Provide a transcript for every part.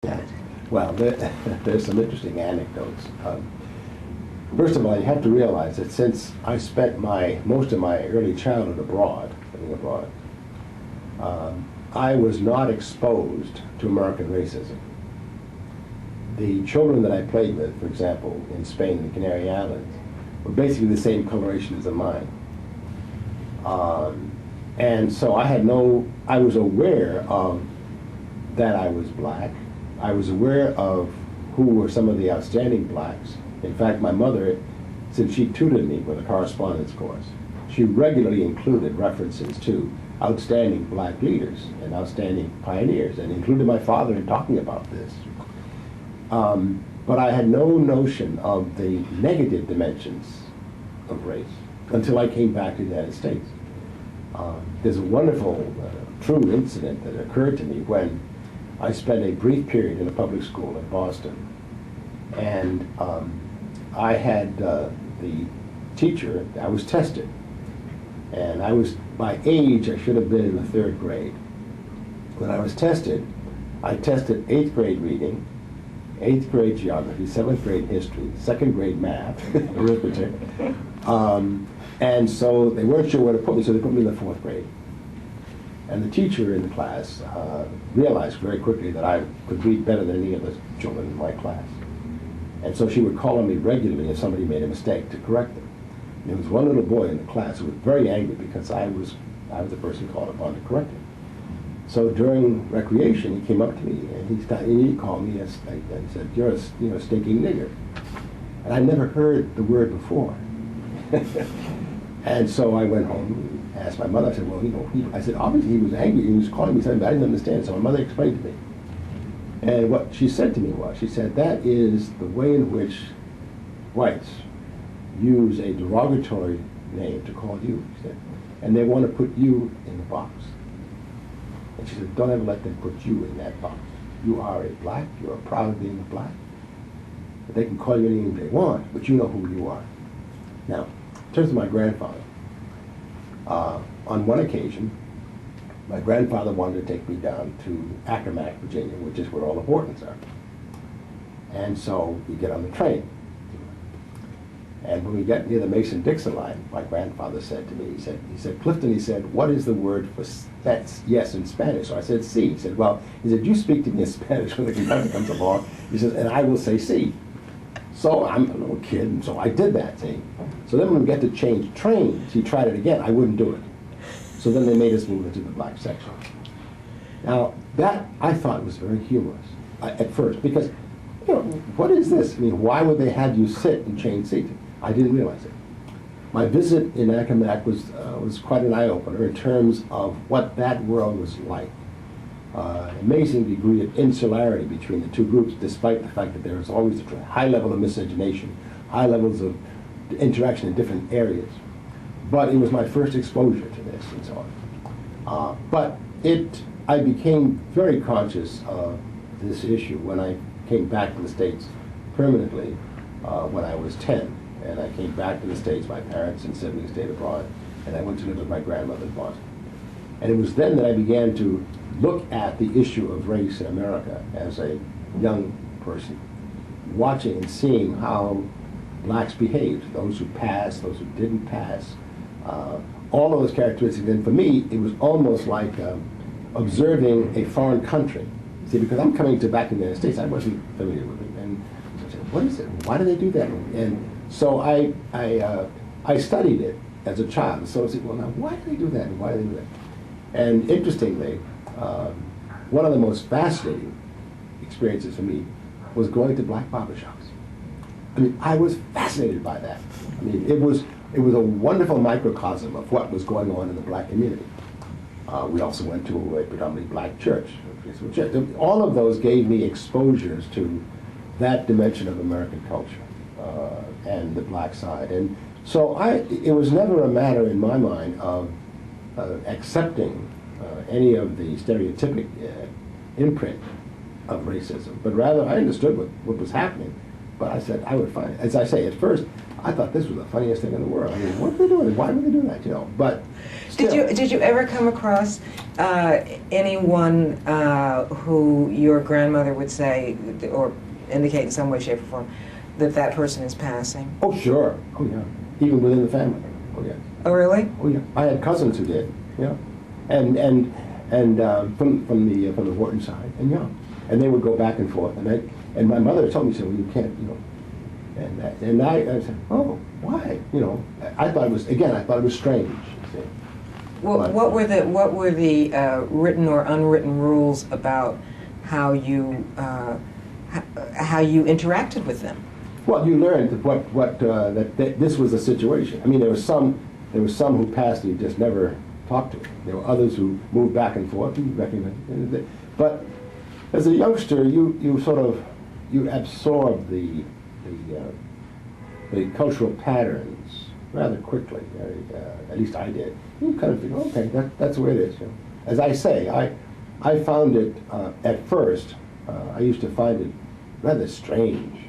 Yeah. Well, there's some interesting anecdotes. First of all, you have to realize that since I spent most of my early childhood living abroad, I was not exposed to American racism. The children that I played with, for example, in Spain and the Canary Islands, were basically the same coloration as mine. And so I was aware of that I was black. I was aware of who were some of the outstanding blacks. In fact, my mother, since she tutored me with a correspondence course, she regularly included references to outstanding black leaders and outstanding pioneers, and included my father in talking about this. But I had no notion of the negative dimensions of race until I came back to the United States. There's a wonderful, true incident that occurred to me when I spent a brief period in a public school in Boston. And I had the teacher, I was tested. And by age, I should have been in the 3rd grade. When I was tested, I tested 8th grade reading, 8th grade geography, 7th grade history, 2nd grade math, arithmetic. And so they weren't sure where to put me, so they put me in the 4th grade. And the teacher in the class realized very quickly that I could read better than any of the children in my class. And so she would call on me regularly if somebody made a mistake to correct them. And there was one little boy in the class who was very angry because I was the person called upon to correct him. So during recreation, he came up to me and he called me and he said, "You're a stinking nigger." And I never heard the word before. And so I went home and asked my mother. I said, "Well, I said, obviously he was angry. He was calling me something, but I didn't understand." So my mother explained to me. And what she said to me was, she said, "That is the way in which whites use a derogatory name to call you," she said, "and they want to put you in the box." And she said, "Don't ever let them put you in that box. You are a black. You are proud of being a black. But they can call you anything they want, but you know who you are." Now, in terms of my grandfather, on one occasion, my grandfather wanted to take me down to Accomack, Virginia, which is where all the Whartons are. And so we get on the train. And when we get near the Mason-Dixon line, my grandfather said to me, he said, "Clifton," he said, "what is the word for that's yes in Spanish?" So I said, "Sí." He said, he said, "You speak to me in Spanish when the conductor comes along." He says, "and I will say sí." So I'm a little kid, and so I did that, see. So then when we get to change trains, he tried it again. I wouldn't do it. So then they made us move into the black section. Now, that I thought was very humorous at first, because, what is this? I mean, why would they have you sit and change seats? I didn't realize it. My visit in Accomack was quite an eye-opener in terms of what that world was like. Amazing degree of insularity between the two groups, despite the fact that there was always a high level of miscegenation, high levels of interaction in different areas. But it was my first exposure to this and so on. I became very conscious of this issue when I came back to the States permanently when I was 10. And I came back to the States. My parents and siblings stayed abroad, and I went to live with my grandmother in Boston. And it was then that I began to look at the issue of race in America as a young person, watching and seeing how blacks behaved, those who passed, those who didn't pass, all of those characteristics. And for me, it was almost like observing a foreign country. See, because I'm coming back in the United States, I wasn't familiar with it. And so I said, what is it? Why do they do that? And so I studied it as a child. So I said, well, now, why do they do that? And why do they do that? And interestingly, one of the most fascinating experiences for me was going to black barbershops. I mean, I was fascinated by that. I mean, it was a wonderful microcosm of what was going on in the black community. We also went to a predominantly black church. All of those gave me exposures to that dimension of American culture and the black side. And so it was never a matter in my mind of accepting any of the stereotypic imprint of racism, but rather I understood what was happening. But I said I would find, as I say, at first I thought this was the funniest thing in the world. I mean, what were they doing? Why would they do that? You know, but still. Did you ever come across anyone who your grandmother would say or indicate in some way, shape, or form that that person is passing? Oh, sure. Oh, yeah. Even within the family. Oh, yeah. Oh, really? Oh, yeah. I had cousins who did. Yeah. And from the Wharton side, and yeah, and they would go back and forth, and my mother told me, she said, well, you can't, you know, and I said, oh, why? You know, I thought it was strange. You see. Well, what were the written or unwritten rules about how you interacted with them? Well, you learned that this was a situation. I mean, there was some who passed and you just never talked to. There were others who moved back and forth and you recognized it. But as a youngster, you sort of absorb the cultural patterns rather quickly. At least I did. You kind of think, okay, that's the way it is. You know? As I say, I found it at first. I used to find it rather strange,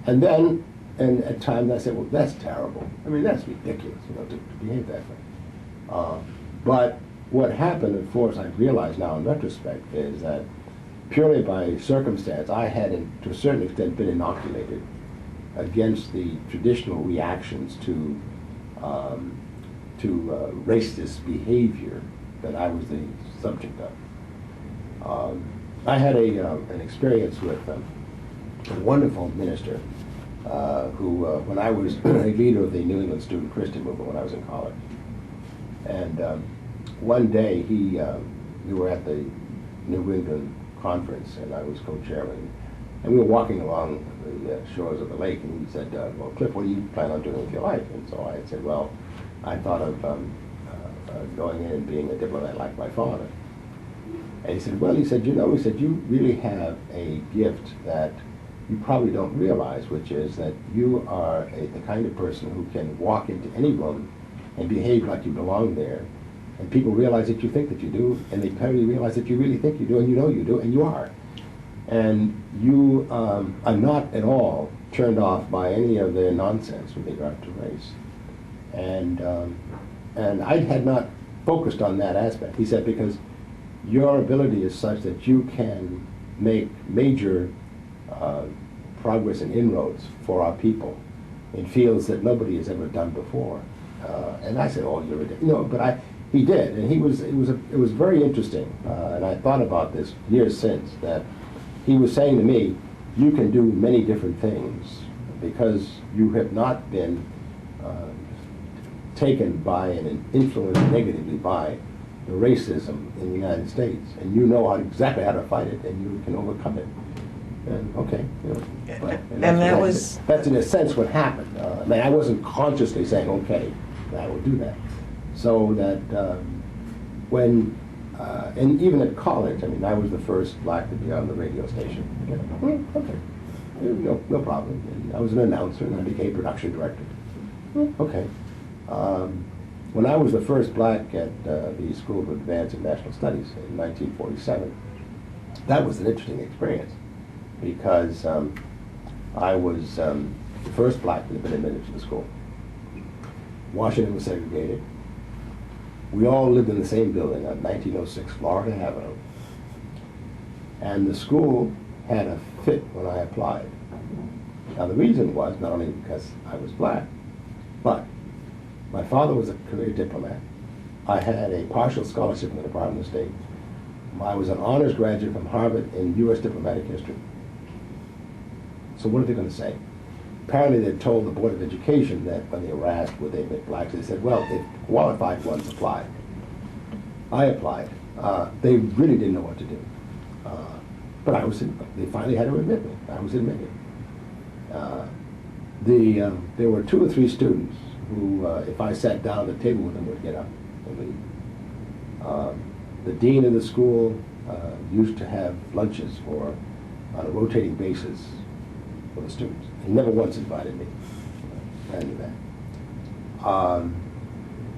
and then at times I said, well, that's terrible. I mean, that's ridiculous, you know, to behave that way. But what happened, of course, I realize now in retrospect, is that purely by circumstance, I had, to a certain extent, been inoculated against the traditional reactions to racist behavior that I was the subject of. I had an experience with a wonderful minister who, when I was a leader of the New England Student Christian Movement when I was in college, and one day we were at the New England conference, and I was co-chairman, and we were walking along the shores of the lake, and he said, well, Cliff, what do you plan on doing with your life? And so I said, well, I thought of going in and being a diplomat like my father. And he said, well, you know, you really have a gift that you probably don't realize, which is that you are the kind of person who can walk into any room and behave like you belong there, and people realize that you think that you do, and they probably realize that you really think you do, and you know you do, and you are. And you are not at all turned off by any of their nonsense with regard to race. And I had not focused on that aspect. He said, because your ability is such that you can make major progress and inroads for our people in fields that nobody has ever done before. And I said, oh, you're ridiculous. No, but he did, and it was very interesting. And I thought about this years since, that he was saying to me, you can do many different things because you have not been taken by and influenced negatively by the racism in the United States, and you know exactly how to fight it, and you can overcome it. And okay, you know, that's in a sense what happened. I mean, I wasn't consciously saying, okay, I will do that. So that when, and even at college, I mean, I was the first black to be on the radio station. You know, okay, no problem. And I was an announcer, and I became production director. Okay. When I was the first black at the School of Advanced International Studies in 1947, that was an interesting experience because I was the first black that had been admitted to the school. Washington was segregated. We all lived in the same building on 1906 Florida Avenue. And the school had a fit when I applied. Now the reason was not only because I was black, but my father was a career diplomat. I had a partial scholarship from the Department of State. I was an honors graduate from Harvard in U.S. diplomatic history. So what are they going to say? Apparently they told the Board of Education that when they were asked would they admit blacks, they said, well, if qualified ones applied. I applied. They really didn't know what to do. But they finally had to admit me. I was admitted. There were 2 or 3 students who, if I sat down at the table with them, would get up and leave. The dean of the school used to have lunches on a rotating basis for the students. He never once invited me. I knew that.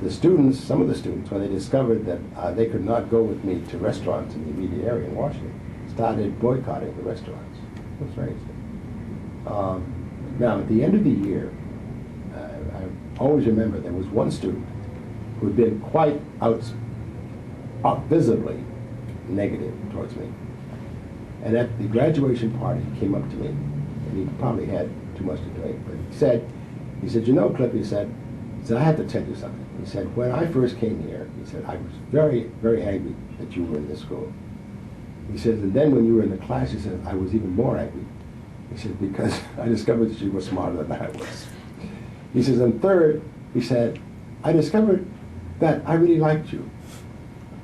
The students, some of the students, when they discovered that they could not go with me to restaurants in the immediate area in Washington, started boycotting the restaurants. It was very interesting. Now, at the end of the year, I always remember there was one student who had been quite visibly negative towards me. And at the graduation party, he came up to me, and he probably had too much to drink, but he said, you know, Cliff, he said, I have to tell you something. He said, when I first came here, he said, I was very, very angry that you were in this school. He said, and then when you were in the class, he said, I was even more angry. He said, because I discovered that you were smarter than I was. He says, and third, he said, I discovered that I really liked you.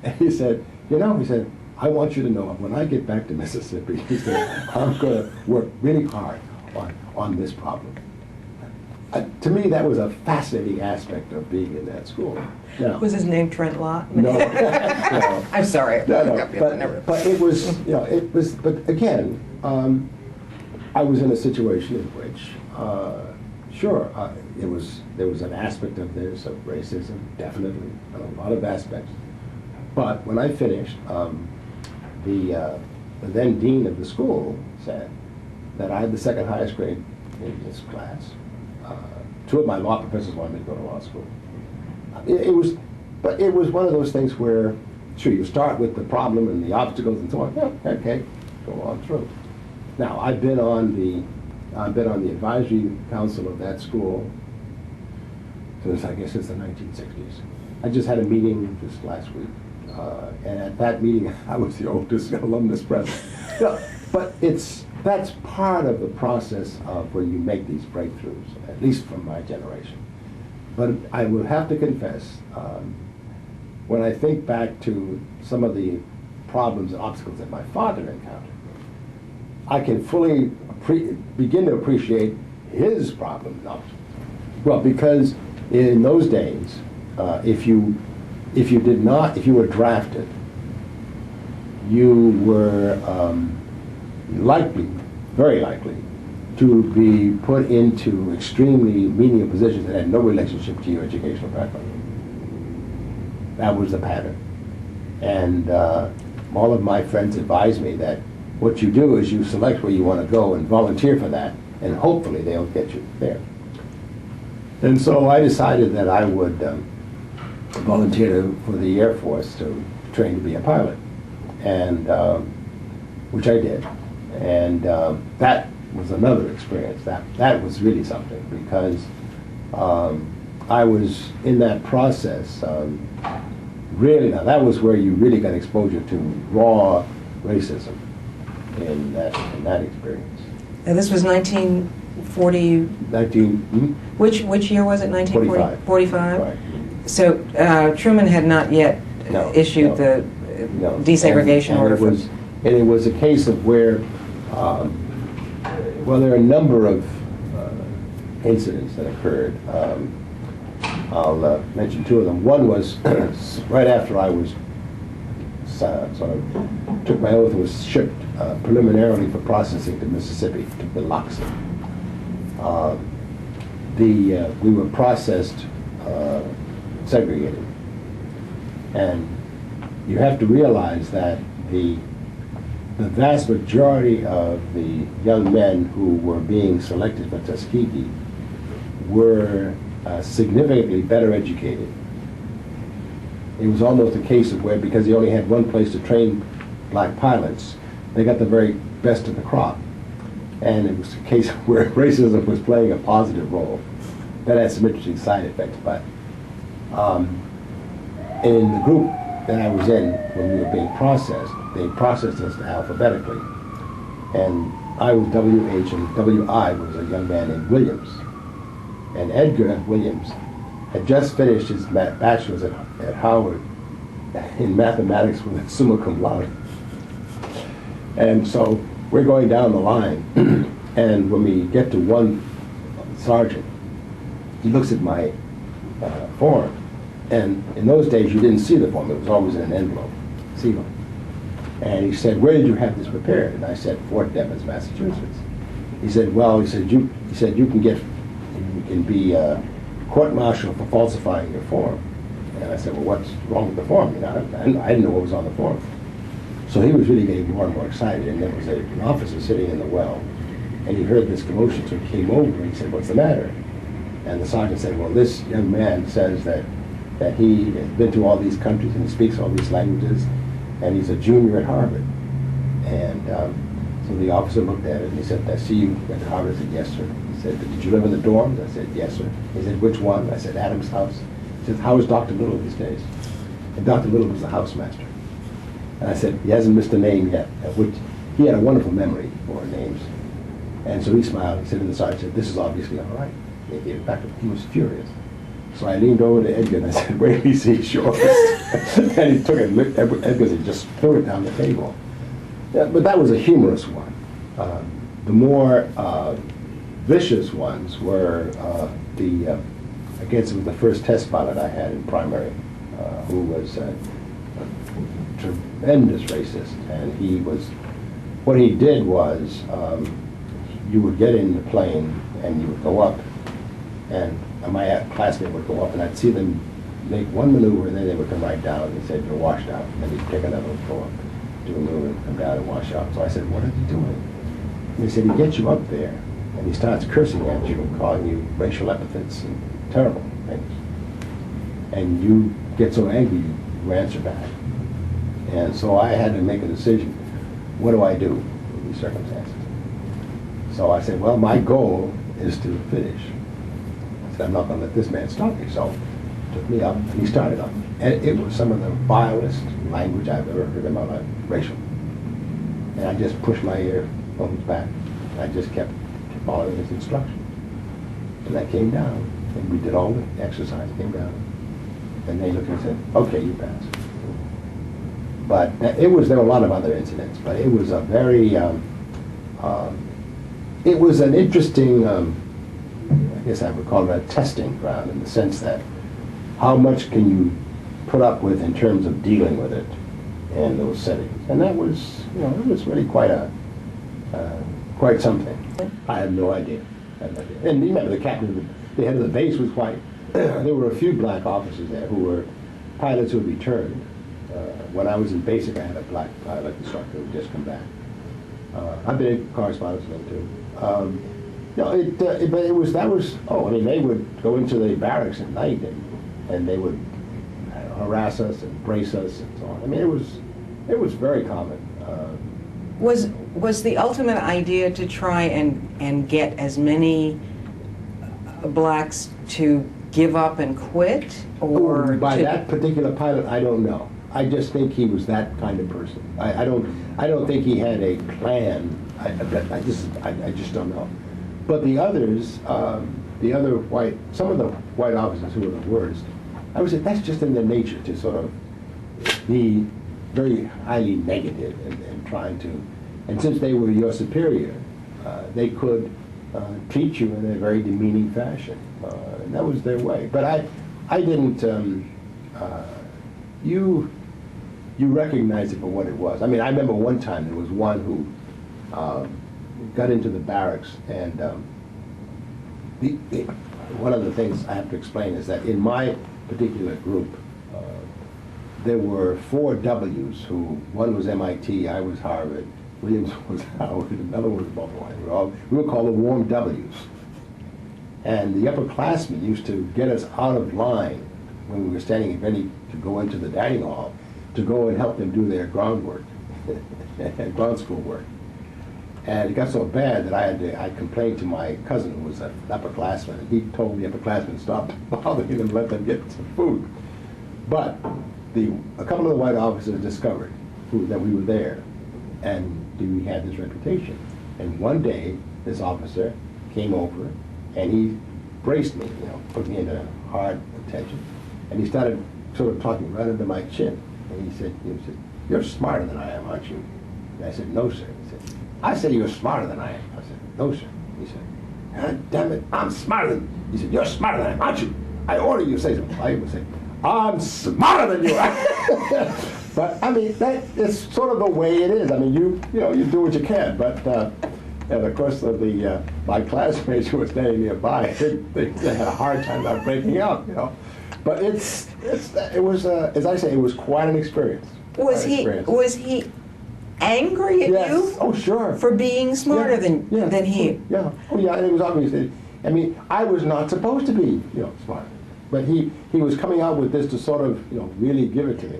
And he said, you know, he said, I want you to know when I get back to Mississippi, he said, I'm going to work really hard on this problem. To me, that was a fascinating aspect of being in that school. Now, Was his name Trent Lott? no, no. I'm sorry. No, but it was, you know, but again, I was in a situation in which, sure, there was an aspect of this, of racism, definitely, a lot of aspects. But when I finished, the then dean of the school said that I had the second highest grade in this class. Two of my law professors wanted me to go to law school. But it was one of those things where, sure, you start with the problem and the obstacles and so on. Yeah, okay, go on through. Now, I've been on the advisory council of that school since, I guess, since the 1960s. I just had a meeting just last week, and at that meeting, I was the oldest alumnus president. You know, but that's part of the process of when you make these breakthroughs, at least from my generation. But I will have to confess, when I think back to some of the problems and obstacles that my father encountered, I can fully begin to appreciate his problems and obstacles. Well, because in those days, if you were drafted, you were likely, very likely, to be put into extremely menial positions that had no relationship to your educational background. That was the pattern. And all of my friends advised me that what you do is you select where you want to go and volunteer for that, and hopefully they'll get you there. And so I decided that I would volunteer for the Air Force to train to be a pilot, and which I did. And that was another experience. That was really something, because I was in that process. Really, now that was where you really got exposure to raw racism in that experience. And this was 1940. Which year was it? 1945. 45. Right. So Truman had not yet issued the desegregation order. And it was a case of where, well, there are a number of incidents that occurred. I'll mention two of them. One was right after I was sort of took my oath and was shipped preliminarily for processing to Mississippi, to Biloxi. We were processed segregated. And you have to realize that the vast majority of the young men who were being selected for Tuskegee were significantly better educated. It was almost a case of where, because they only had one place to train black pilots, they got the very best of the crop. And it was a case where racism was playing a positive role. That had some interesting side effects, but in the group that I was in when we were being processed, they processed us alphabetically. And I was WH and WI was a young man named Williams. And Edgar Williams had just finished his bachelor's at Howard in mathematics with a summa cum laude. And so we're going down the line, and when we get to one sergeant, he looks at my form, and in those days you didn't see the form, it was always in an envelope, sealed. And he said, "Where did you have this prepared?" And I said, "Fort Devens, Massachusetts." He said, "Well," you can be court-martialed for falsifying your form." And I said, "Well, what's wrong with the form?" You know, I didn't know what was on the form. So he was really getting more and more excited, and there was an officer sitting in the well, And he heard this commotion, so he came over and he said, "What's the matter?" And the sergeant said, "Well, this young man says that he has been to all these countries and he speaks all these languages, and he's a junior at Harvard." And so the officer looked at it and he said, "I see you at Harvard." I said, "Yes, sir." He said, "Did you live in the dorms?" I said, "Yes, sir." He said, "Which one?" I said, "Adams House." He said, "How is Dr. Little these days?" And Dr. Little was the housemaster. And I said, "He hasn't missed a name yet," which he had a wonderful memory for names. And so he smiled. He said to the sergeant, said, "This is obviously all right." In fact, he was furious. So I leaned over to Edgar and I said, "Wait till he sees yours." And he took it, looked at Edgar's and just threw it down the table. Yeah, but that was a humorous one. The more vicious ones were I guess it was the first test pilot I had in primary, who was a tremendous racist. And what he did was, you would get in the plane and you would go up, and my classmate would go up, and I'd see them make one maneuver, and then they would come right down, and he said, "You're washed out." And then he'd take another one, go up, do a maneuver, and come down and wash out. So I said, "What are you doing?" And he said, "He gets you up there, and he starts cursing at you, calling you racial epithets and terrible things. And you get so angry, you answer back." And so I had to make a decision. What do I do in these circumstances? So I said, well, my goal is to finish. I said, I'm not going to let this man stop me. So he took me up, and he started up. And it was some of the vilest language I've ever heard in my life, racial. And I just pushed my earphones back. I just kept following his instructions. And I came down, and we did all the exercise, came down. And they looked and said, "Okay, you passed." But there were a lot of other incidents, but it was a very, it was an interesting, I guess I would call it a testing ground, in the sense that how much can you put up with in terms of dealing with it in those settings. And that was, it was really quite something. I had no idea. And remember, the captain, the head of the base was white. There were a few black officers there who were pilots who had returned. When I was in basic, I had a black pilot instructor who had just come back. I've been in correspondence with them too. But they would go into the barracks at night and they would harass us and brace us and so on. I mean, it was very common. Was the ultimate idea to try and get as many blacks to give up and quit, or by that particular pilot, I don't know. I just think he was that kind of person. I don't think he had a plan. I just don't know. But the others, some of the white officers who were the worst, I would say that's just in their nature to sort of be very highly negative and trying to, and since they were your superior, they could treat you in a very demeaning fashion, and that was their way. But I didn't. You recognize it for what it was. I mean, I remember one time there was one who got into the barracks, and one of the things I have to explain is that in my particular group, there were 4 W's who, one was MIT, I was Harvard, Williams was Howard, another one was Baltimore. We were called the warm W's. And the upperclassmen used to get us out of line when we were standing ready to go into the dining hall to go and help them do their groundwork, ground school work. And it got so bad that I complained to my cousin, who was an upperclassman, and he told the upperclassmen to stop bothering them and let them get some food. But a couple of the white officers discovered that we were there, and we had this reputation. And one day, this officer came over, and he braced me, put me into hard attention, and he started sort of talking right under my chin. And he said, "You're smarter than I am, aren't you?" And I said, "No, sir." He said, "I said you're smarter than I am." I said, "No, sir." He said, "God damn it, I'm smarter than..." He said, "You're smarter than I am, aren't you? I order you to say something." I would say, "I'm smarter than you." But I mean, that is sort of the way it is. I mean, you do what you can. But and of course, my classmates who were standing nearby, they had a hard time not breaking out. But it was as I say, it was quite an experience. Was he angry at Yes. you Oh, sure. for being smarter Yeah. than he. Yeah. Oh, yeah. And it was obvious. I mean, I was not supposed to be, smart, but he was coming out with this to sort of, really give it to me.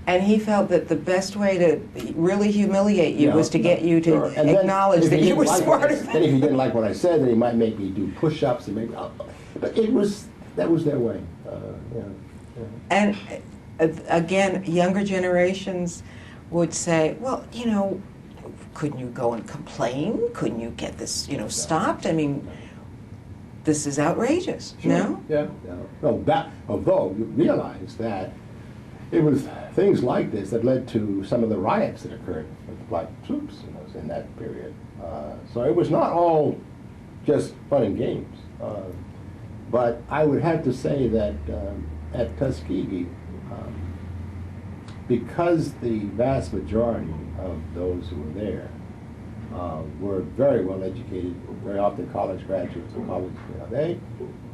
And he felt that the best way to really humiliate you was to get you to Sure. And then acknowledge if that he you were didn't like smarter what I- than Then if he didn't like what I said, then he might make me do push-ups and maybe. But that was their way. Yeah. And again, younger generations would say, well, couldn't you go and complain? Couldn't you get this, stopped? I mean, this is outrageous, Sure. no? Yeah. No, although you realize that it was things like this that led to some of the riots that occurred with the black troops in that period. So it was not all just fun and games. But I would have to say that at Tuskegee, because the vast majority of those who were there were very well educated, very often college graduates or college,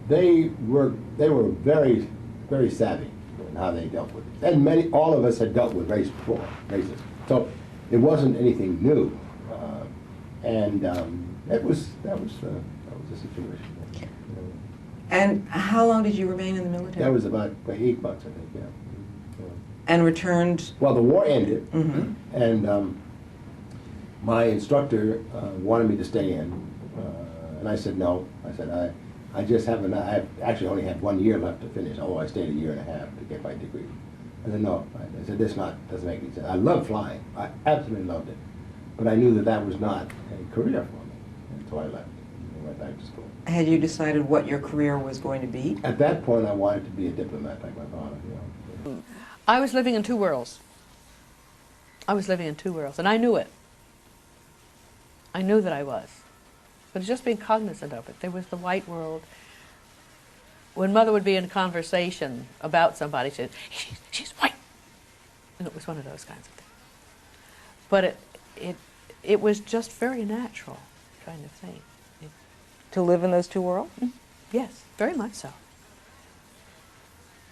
they were very, very savvy in how they dealt with it. And all of us had dealt with race before, racism. So it wasn't anything new, and that was the situation. And how long did you remain in the military? That was about 8 months, I think. Yeah. And returned. Well, the war ended, Mm-hmm. and my instructor wanted me to stay in, and I said no. I said I just haven't. I actually only had 1 year left to finish. Although I stayed a year and a half to get my degree. I said no. I said this doesn't make any sense. I love flying. I absolutely loved it, but I knew that was not a career for me, and so I left and went back to school. Had you decided what your career was going to be? At that point, I wanted to be a diplomat like my father. I was living in two worlds. I was living in two worlds, and I knew it. I knew that I was. But it's just being cognizant of it. There was the white world. When Mother would be in conversation about somebody, she'd say, she's white. And it was one of those kinds of things. But it was just very natural kind of thing. To live in those two worlds? Yes, very much so.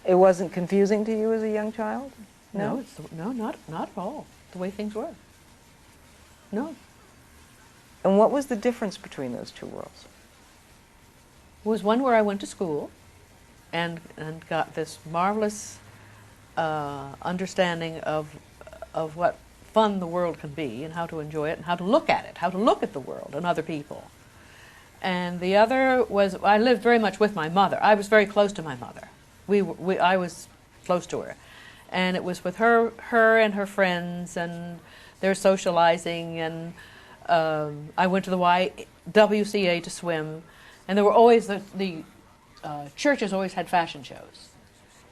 It wasn't confusing to you as a young child? No, not at all. The way things were. No. And what was the difference between those two worlds? It was one where I went to school and got this marvelous understanding of what fun the world can be and how to enjoy it and how to look at it, how to look at the world and other people. And the other was, I lived very much with my mother. I was very close to my mother. I was close to her. And it was with her and her friends and their socializing, and I went to the YWCA to swim, and there were always the churches always had fashion shows,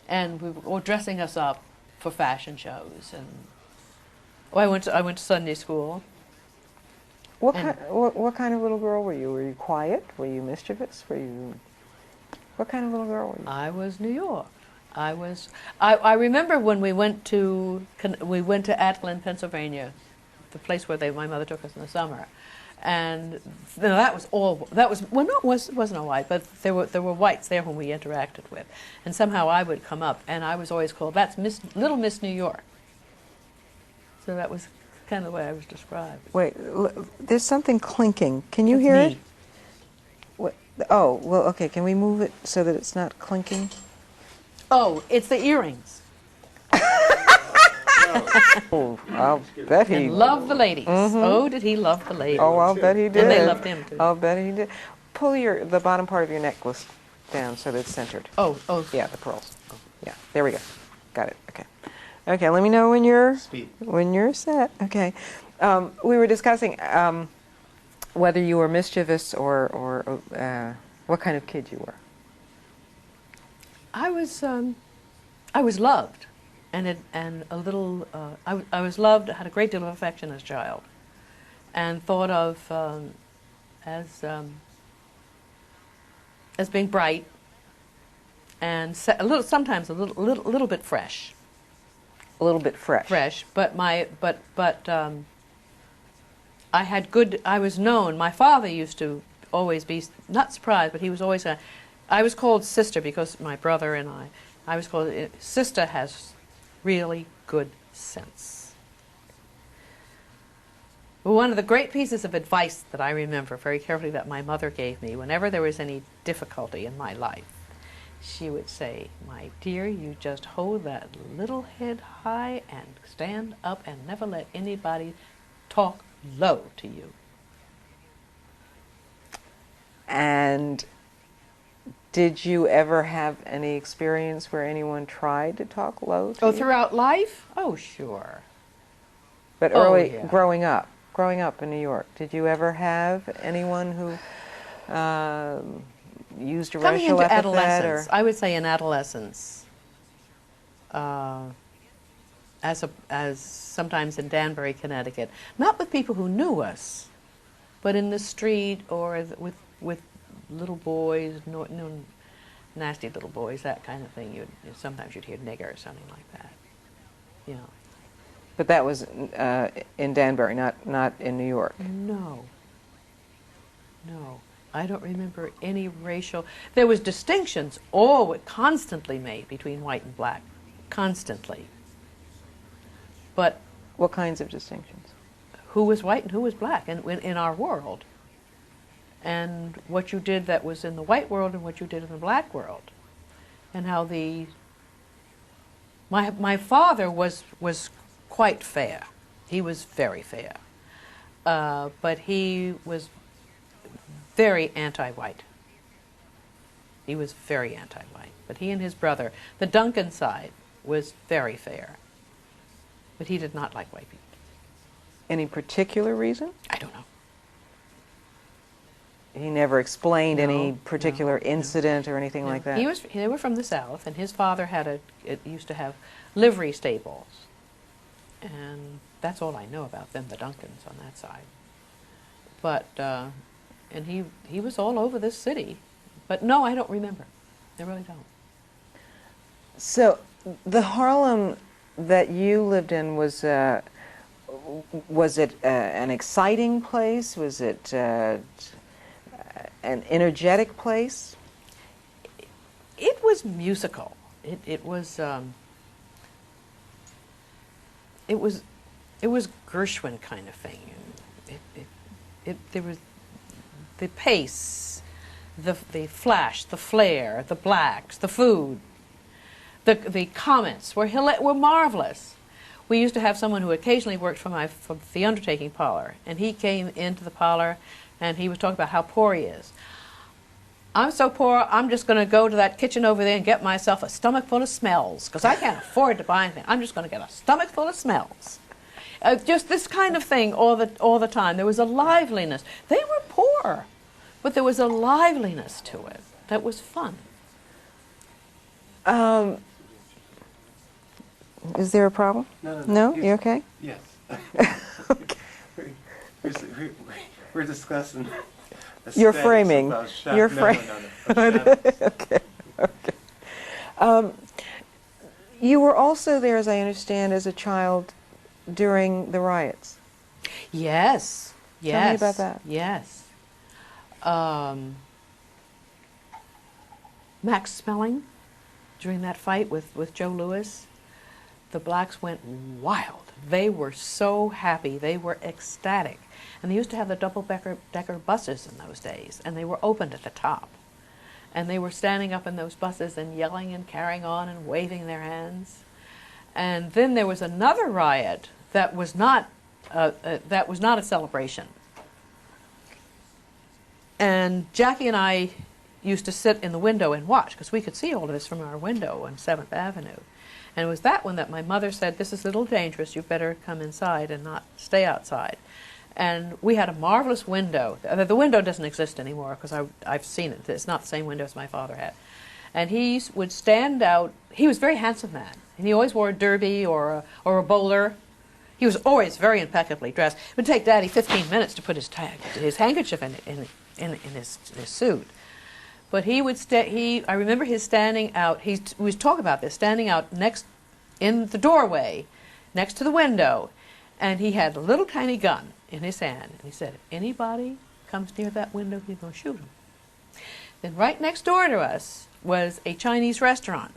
and we were dressing us up for fashion shows. And I went to Sunday school. What kind of little girl were you? Were you quiet? Were you mischievous? What kind of little girl were you? I was New York. I remember when we went to Atlin, Pennsylvania, the place where my mother took us in the summer, and it wasn't all white, but there were whites there whom we interacted with, and somehow I would come up, and I was always called, that's Little Miss New York. So that was kind of the way I was described. Wait, there's something clinking. Can you That's hear me. it? What? Oh, well, okay. Can we move it so that it's not clinking? Oh, it's the earrings. Oh, I'll bet he. And love the ladies. Mhm. Oh, did he love the ladies? Oh, I'll bet he did. And they loved him too. I'll bet he did. Pull the bottom part of your necklace down so that it's centered. Oh. Yeah, the pearls. Yeah, there we go. Got it. Okay. Okay, let me know when you're set. Okay. We were discussing whether you were mischievous or what kind of kid you were. I was loved, and a little. I was loved. Had a great deal of affection as a child, and thought of as being bright, and sometimes a little bit fresh. A little bit fresh. Fresh, but I had good. I was known. My father used to always be not surprised, but he was always. I was called Sister because my brother and I was called, Sister has really good sense. One of the great pieces of advice that I remember very carefully that my mother gave me whenever there was any difficulty in my life, she would say, "My dear, you just hold that little head high and stand up and never let anybody talk low to you." And did you ever have any experience where anyone tried to talk low to Oh, you? throughout life? Oh, sure. But Oh, early, yeah. growing up in New York, did you ever have anyone who used a Coming racial into epithet? adolescence, Or? I would say in adolescence, as sometimes in Danbury, Connecticut, not with people who knew us, but in the street or with little boys, nasty little boys, that kind of thing. Sometimes you'd hear nigger or something like that. You know. But that was in Danbury, not in New York. No. I don't remember any racial. There was distinctions always constantly made between white and black, constantly. But What kinds of distinctions? who was white and who was black in our world, and what you did that was in the white world and what you did in the black world, and how my father was quite fair. He was very fair, but he was very anti-white. He was very anti-white. But he and his brother, the Duncan side, was very fair. But he did not like white people. Any particular reason? I don't know. He never explained any No, particular incident or anything like that? They were from the South, and his father used to have livery stables. And that's all I know about them, the Duncans on that side. But, and he was all over this city. But no, I don't remember. I really don't. So, the Harlem that you lived in was it an exciting place? Was it an energetic place? It was musical. It was Gershwin kind of thing. There was the pace, the flash, the flair, the blacks, the food. The comments were marvelous. We used to have someone who occasionally worked for the undertaking parlor, and he came into the parlor, and he was talking about how poor he is. "I'm so poor, I'm just going to go to that kitchen over there and get myself a stomach full of smells, because I can't afford to buy anything. I'm just going to get a stomach full of smells." Just this kind of thing all the time. There was a liveliness. They were poor, but there was a liveliness to it that was fun. Is there a problem? No? You okay? Yes. Okay. We're discussing. You're aesthetics framing. about You're No. Okay. You were also there, as I understand, as a child during the riots. Yes. Tell me about that. Yes. Max Smelling, during that fight with Joe Louis, the blacks went wild. They were so happy. They were ecstatic. And they used to have the double-decker buses in those days, and they were opened at the top. And they were standing up in those buses and yelling and carrying on and waving their hands. And then there was another riot that was not a celebration. And Jackie and I used to sit in the window and watch, because we could see all of this from our window on 7th Avenue. And it was that one that my mother said, "This is a little dangerous, you better come inside and not stay outside." And we had a marvelous window. The window doesn't exist anymore, because I've seen it. It's not the same window as my father had. And he would stand out. He was a very handsome man, and he always wore a derby or a bowler. He was always very impeccably dressed. It would take Daddy 15 minutes to put his handkerchief in his suit. But he would I remember his standing out. We was talking about this, standing out in the doorway, next to the window, and he had a little tiny gun in his hand, and he said, "If anybody comes near that window, he's going to shoot him." Then right next door to us was a Chinese restaurant,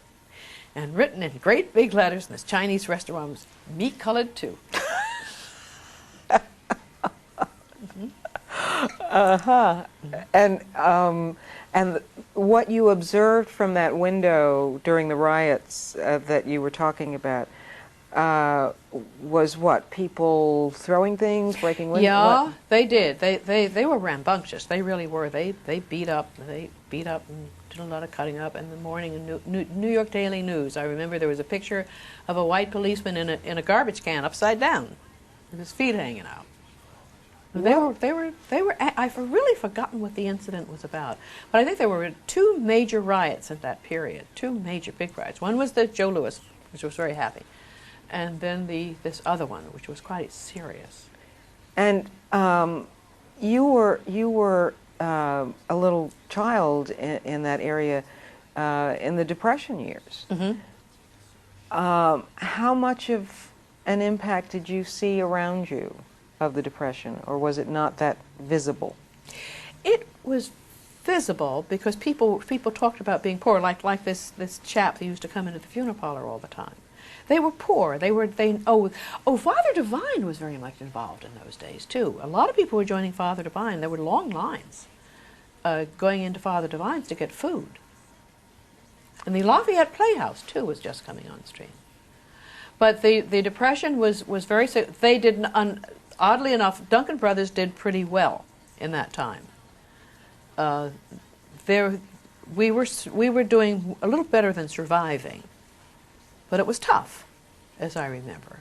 and written in great big letters in this Chinese restaurant was "meat colored too." Uh-huh. And what you observed from that window during the riots that you were talking about was what? People throwing things, breaking windows? Yeah, What? they did. They were rambunctious. They really were. They beat up. They beat up and did a lot of cutting up. In the morning in New York Daily News, I remember there was a picture of a white policeman in a garbage can upside down, with his feet hanging out. They were. I've really forgotten what the incident was about, but I think there were two major riots at that period. Two major big riots. One was the Joe Louis, which was very happy, and then this other one, which was quite serious. And you were a little child in that area in the Depression years. Mm-hmm. How much of an impact did you see around you of the Depression, or was it not that visible? It was visible because people talked about being poor, like this chap who used to come into the funeral parlor all the time. They were poor. Father Divine was very much involved in those days too. A lot of people were joining Father Divine. There were long lines going into Father Divine's to get food. And the Lafayette Playhouse too was just coming on stream. But the Depression was very. They did. Oddly enough, Duncan Brothers did pretty well in that time. We were doing a little better than surviving, but it was tough, as I remember.